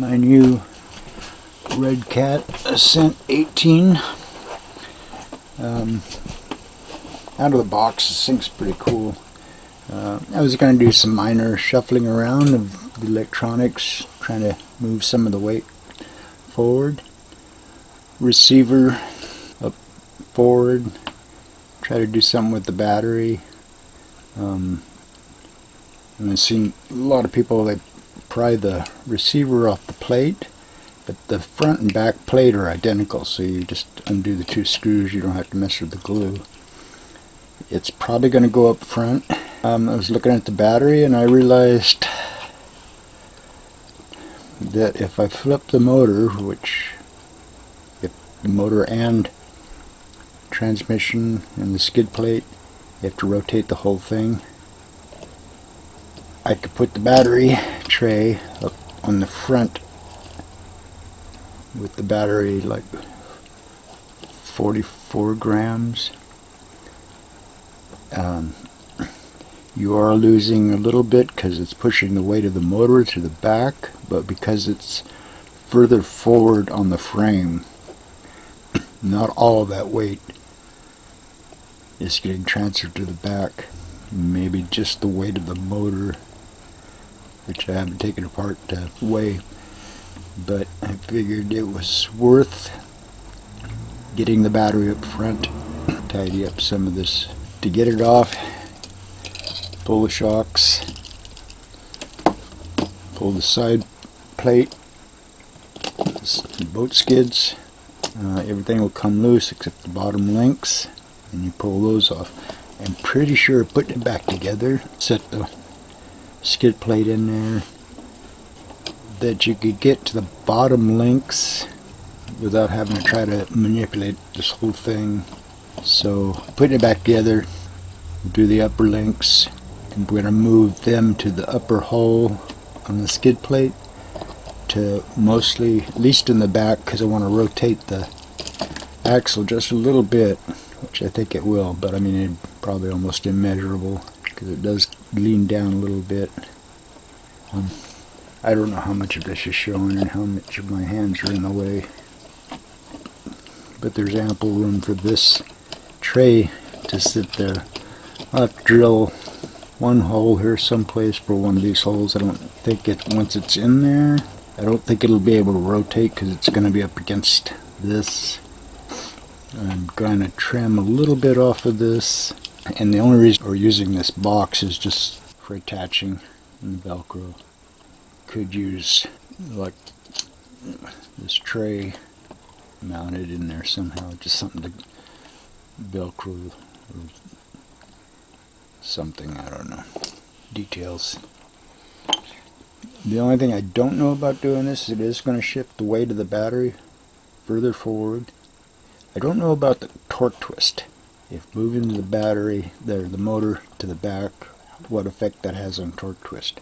my new Redcat Ascent18. Out of the box, this thing's pretty cool. I was going to do some minor shuffling around of the electronics, trying to move some of the weight forward. Receiver up forward, try to do something with the battery. And I've seen a lot of people, they pry the receiver off the plate, but the front and back plate are identical, so you just undo the two screws, you don't have to mess with the glue. It's probably going to go up front. I was looking at the battery and I realized that if I flip the motor, if the motor and transmission and the skid plate, you have to rotate the whole thing. I could put the battery tray up on the front with the battery like 44 grams. You are losing a little bit because it's pushing the weight of the motor to the back, but because it's further forward on the frame, not all of that weight is getting transferred to the back. Maybe just the weight of the motor, which I haven't taken apart to weigh, but I figured it was worth getting the battery up front, tidy up some of this. To get it off, pull the shocks, pull the side plate, the boat skids, everything will come loose except the bottom links, and you pull those off. I'm pretty sure putting it back together, set the skid plate in there, that you could get to the bottom links without having to try to manipulate this whole thing. So putting it back together, do the upper links, and we're going to move them to the upper hole on the skid plate, to mostly, at least in the back, because I want to rotate the axle just a little bit, which I think it will, but I mean it's probably almost immeasurable because it does lean down a little bit. I don't know how much of this is showing and how much of my hands are in the way, but there's ample room for this tray to sit there. I'll have to drill one hole here someplace for one of these holes. I don't think once it's in there, I don't think it'll be able to rotate because it's going to be up against this. I'm going to trim a little bit off of this, and the only reason we're using this box is just for attaching the Velcro. Could use like this tray mounted in there somehow, just something to Velcro or something, I don't know. Details. The only thing I don't know about doing this is it is going to shift the weight of the battery further forward. I don't know about the torque twist. If moving the battery, the motor to the back, what effect that has on torque twist.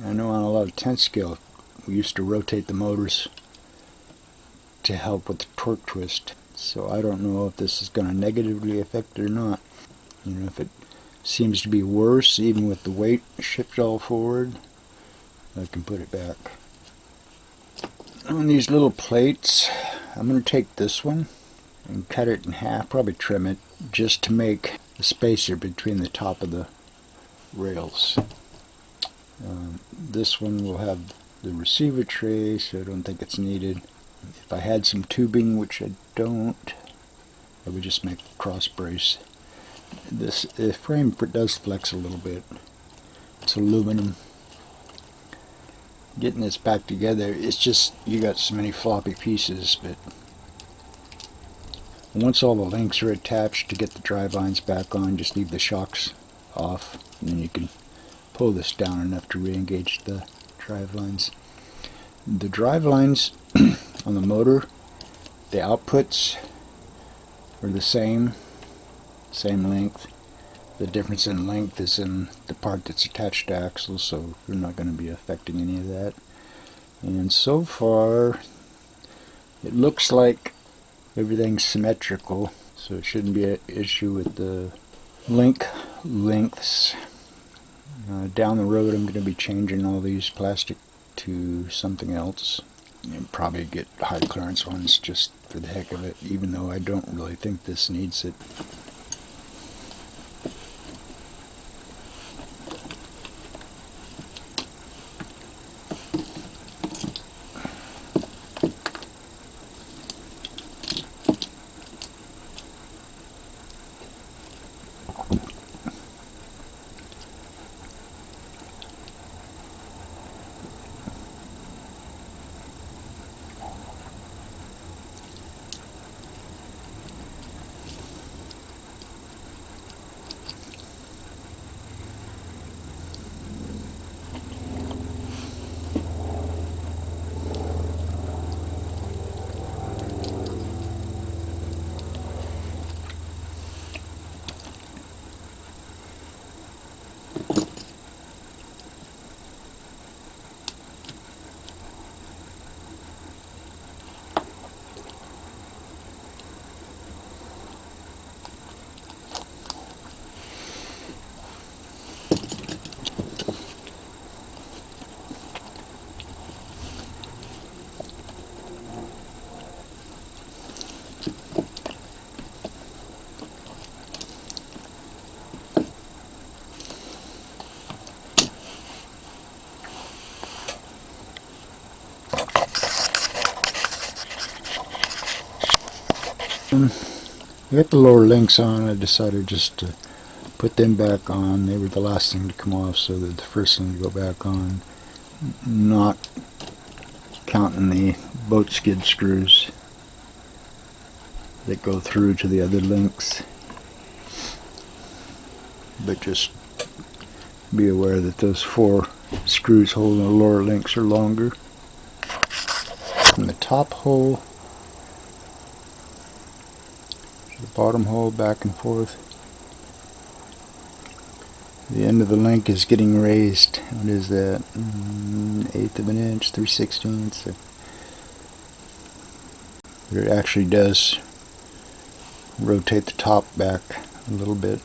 I know on a lot of 10th scale we used to rotate the motors to help with the torque twist, so I don't know if this is going to negatively affect it or not. You know, if it seems to be worse even with the weight shifted all forward, I can put it back. On these little plates, I'm going to take this one and cut it in half, probably trim it, just to make a spacer between the top of the rails. This one will have the receiver tray, so I don't think it's needed. If I had some tubing, which I don't, I would just make a cross brace. The frame does flex a little bit. It's aluminum. Getting this back together, it's just, you got so many floppy pieces, but once all the links are attached, to get the drive lines back on, just leave the shocks off, and then you can pull this down enough to re-engage the drive lines. The drive lines on the motor, the outputs are the same length. The difference in length is in the part that's attached to axles, so we're not going to be affecting any of that. And so far, it looks like everything's symmetrical, so it shouldn't be an issue with the link lengths. Down the road, I'm going to be changing all these plastic to something else and probably get high clearance ones just for the heck of it, even though I don't really think this needs it. I got the lower links on. I decided just to put them back on. They were the last thing to come off, so they're the first thing to go back on. Not counting the boat skid screws that go through to the other links. But just be aware that those 4 screws holding the lower links are longer. From the top hole to the bottom hole, back and forth. The end of the link is getting raised. What is that? 1/8 of an inch, 3/16. But it actually does rotate the top back a little bit.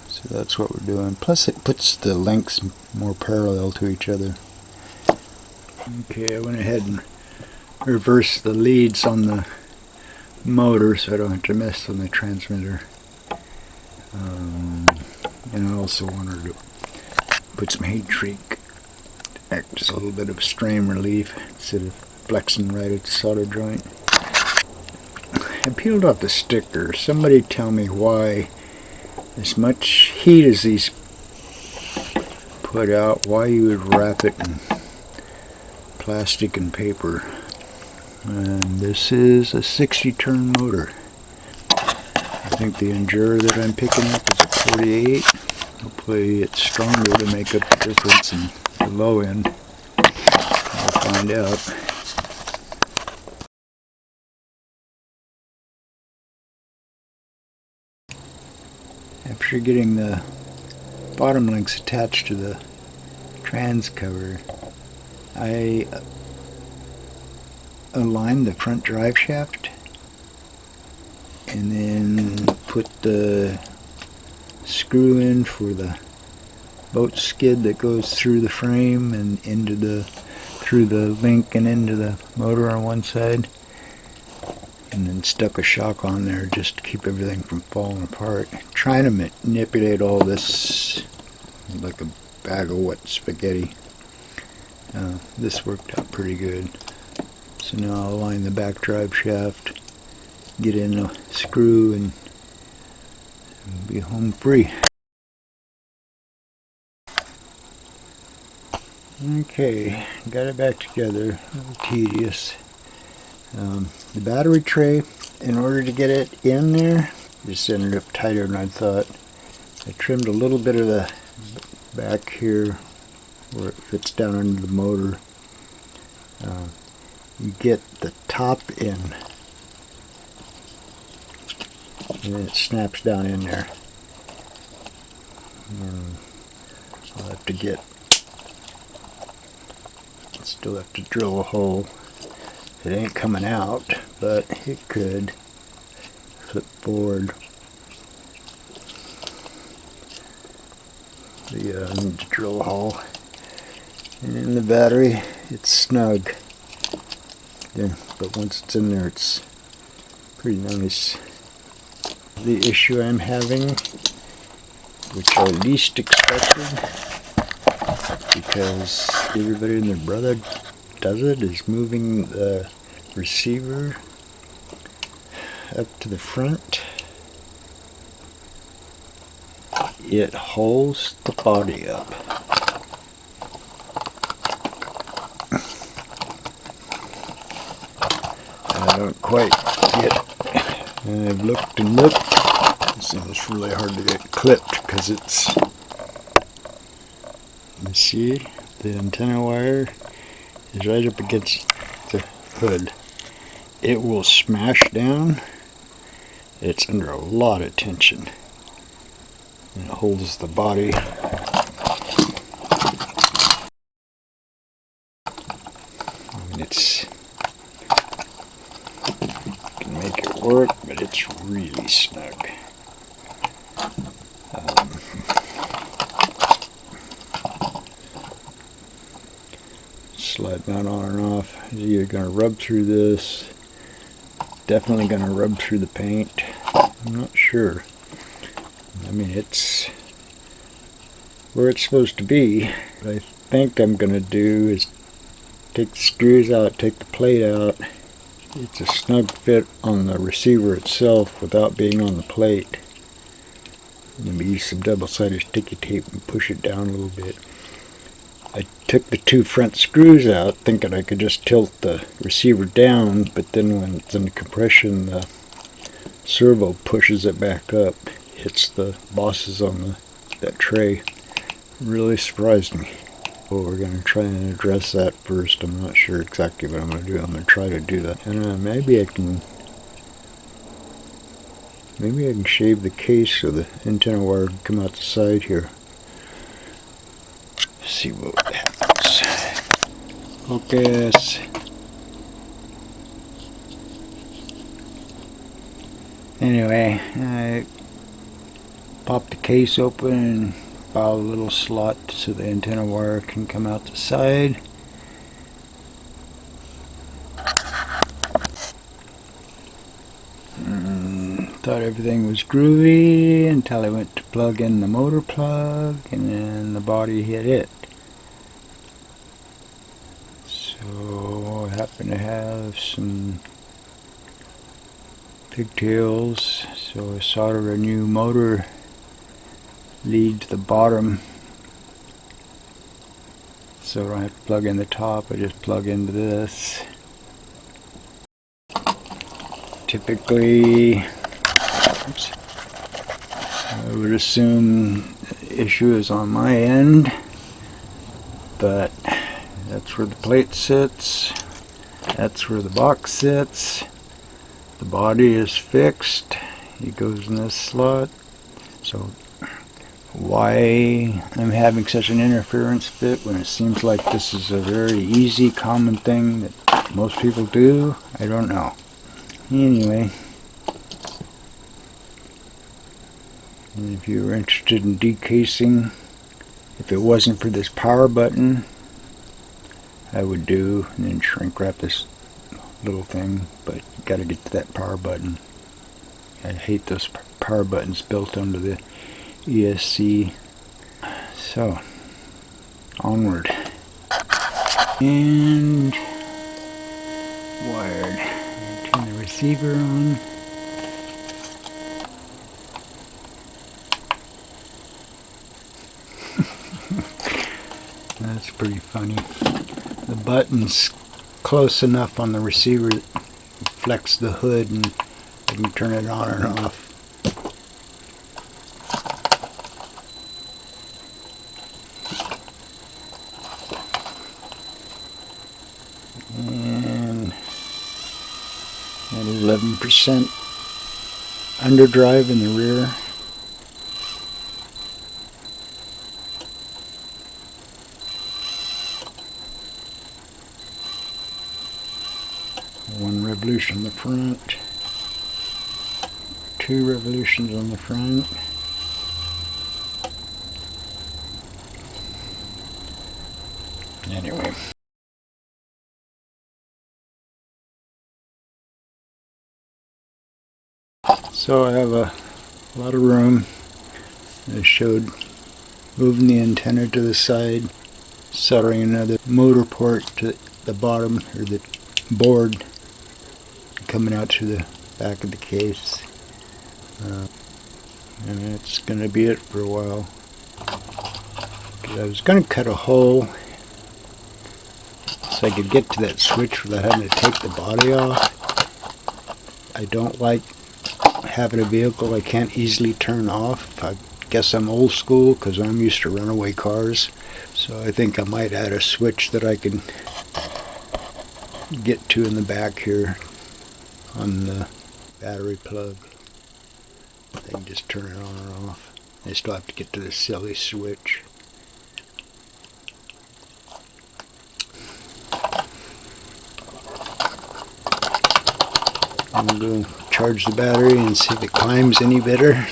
So that's what we're doing. Plus it puts the links more parallel to each other. Okay, I went ahead and reversed the leads on the motor so I don't have to mess with the transmitter. And I also wanted to put some heat shrink to act as a little bit of strain relief instead of flexing right at the solder joint. I peeled off the sticker. Somebody tell me why, as much heat as these put out, why you would wrap it in plastic and paper. And this is a 60-turn motor. I think the Enduro that I'm picking up is a 48. Hopefully it's stronger to make up the difference in the low end. We'll find out. After getting the bottom links attached to the trans cover, I aligned the front drive shaft and then put the screw in for the boat skid that goes through the frame and through the link and into the motor on one side, and then stuck a shock on there just to keep everything from falling apart. Trying to manipulate all this like a bag of wet spaghetti. This worked out pretty good. So now I'll align the back drive shaft, get in a screw, and be home free. Okay, got it back together. A little tedious. The battery tray, in order to get it in there, just ended up tighter than I thought. I trimmed a little bit of the back here where it fits down into the motor. You get the top in, and then it snaps down in there. I'll have to still have to drill a hole. It ain't coming out, but it could flip forward. I need to drill a hole. And in the battery, it's snug. Yeah, but once it's in there, it's pretty nice. The issue I'm having, which I least expected, because everybody and their brother does it, is moving the receiver up to the front. It holds the body up. I don't quite get it. I've looked and looked. It seems really hard to get clipped because it's, you see, the antenna wire is right up against the hood. It will smash down. It's under a lot of tension. And it holds the body. I mean, it's, can make it work, but it's really snug. Slide that on and off. You're going to rub through this. Definitely going to rub through the paint. I'm not sure. I mean, it's where it's supposed to be. What I think I'm going to do is take the screws out, take the plate out. It's a snug fit on the receiver itself without being on the plate. Maybe use some double-sided sticky tape and push it down a little bit. I took the two front screws out thinking I could just tilt the receiver down, but then when it's in compression, the servo pushes it back up, hits the bosses on that tray. Really surprised me. Well, we're going to try and address that first. I'm not sure exactly what I'm going to do. I'm going to try to do that. And maybe I can shave the case so the antenna wire can come out the side here. See what happens. Focus. Anyway, I popped the case open and filed a little slot so the antenna wire can come out the side. Thought everything was groovy until I went to plug in the motor plug and then the body hit it. So I happen to have some pigtails, so I soldered a new motor lead to the bottom, so I don't have to plug in the top. I just plug into this. Typically, I would assume the issue is on my end, but that's where the plate sits, that's where the box sits, the body is fixed, it goes in this slot. So why I'm having such an interference fit when it seems like this is a very easy, common thing that most people do, I don't know. Anyway, if you were interested in decasing, if it wasn't for this power button, I would do and then shrink wrap this little thing, but you gotta get to that power button. I hate those power buttons built onto the ESC. So, onward. And wired. Turn the receiver on. That's pretty funny. The button's close enough on the receiver that flex the hood and I can turn it on and off. And at 11% underdrive in the rear. One revolution on the front, 2 revolutions on the front, Anyway. So I have a lot of room. I showed moving the antenna to the side, soldering another motor port to the bottom, or the board, coming out to the back of the case. And that's going to be it for a while. I was going to cut a hole so I could get to that switch without having to take the body off. I don't like having a vehicle I can't easily turn off. I guess I'm old school because I'm used to runaway cars. So I think I might add a switch that I can get to in the back here on the battery plug. I can just turn it on or off. I still have to get to the silly switch. I'm going to charge the battery and see if it climbs any better.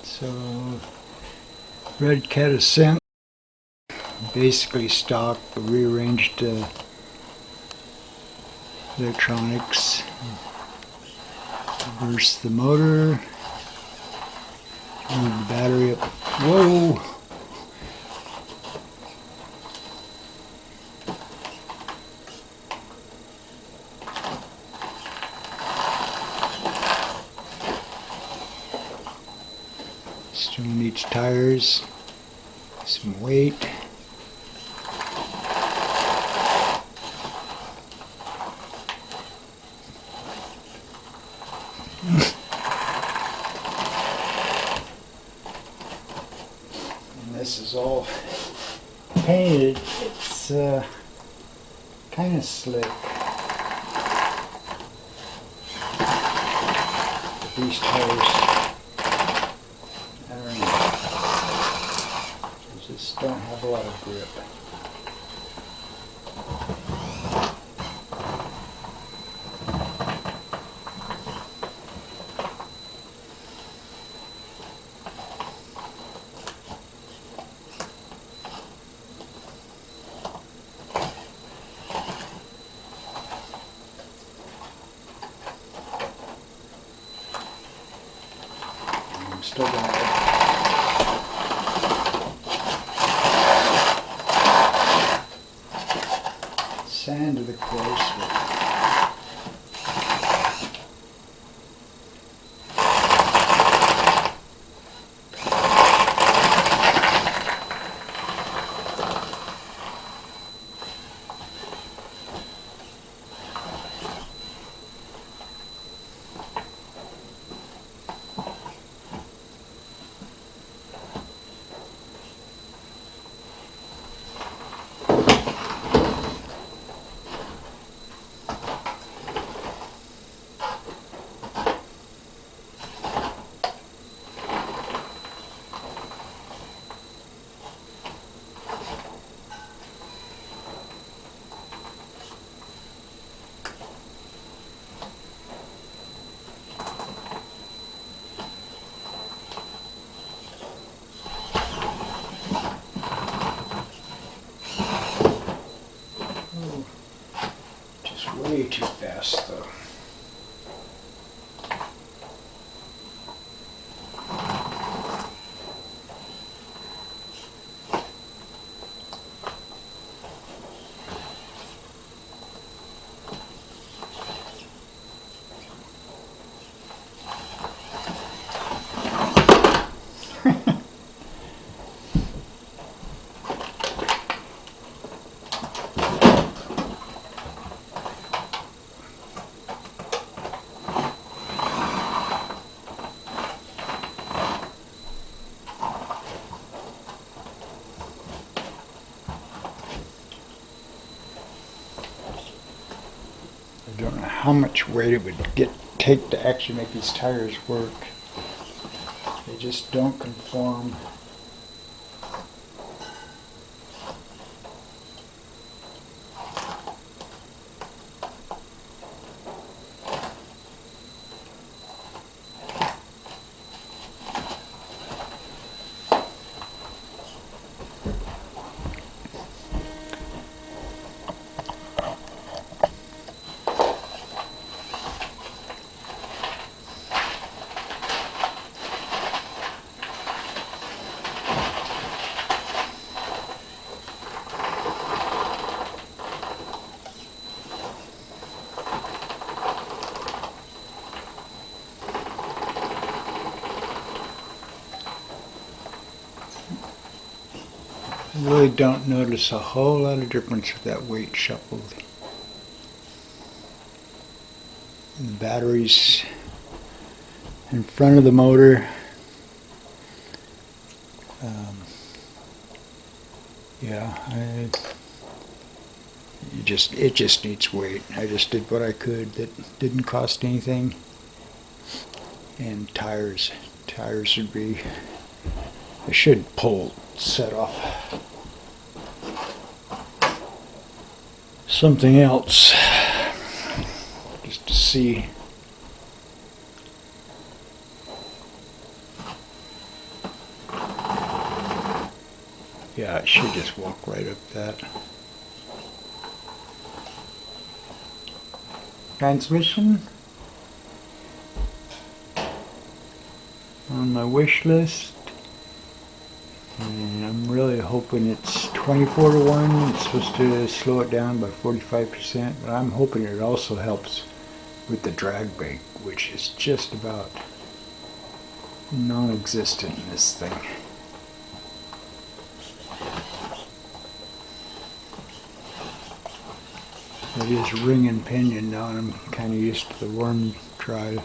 So, Redcat Ascent, basically stock, rearranged electronics, reverse the motor, move the battery up. Whoa! Still needs tires, some weight. And this is all painted. It's kind of slick. These tires, I don't know, they just don't have a lot of grip. I'm still going to sand to the course. Just way too fast though. I don't know how much weight it would take to actually make these tires work. They just don't conform. I really don't notice a whole lot of difference with that weight shuffled. And the battery's in front of the motor. It just needs weight. I just did what I could. That didn't cost anything. And tires would be. I should pull set off something else just to see. Yeah, it should just walk right up that. Transmission on my wish list. And I'm really hoping it's 24 to 1. It's supposed to slow it down by 45%, but I'm hoping it also helps with the drag brake, which is just about non-existent in this thing. It is ring and pinion now, and I'm kind of used to the worm drive.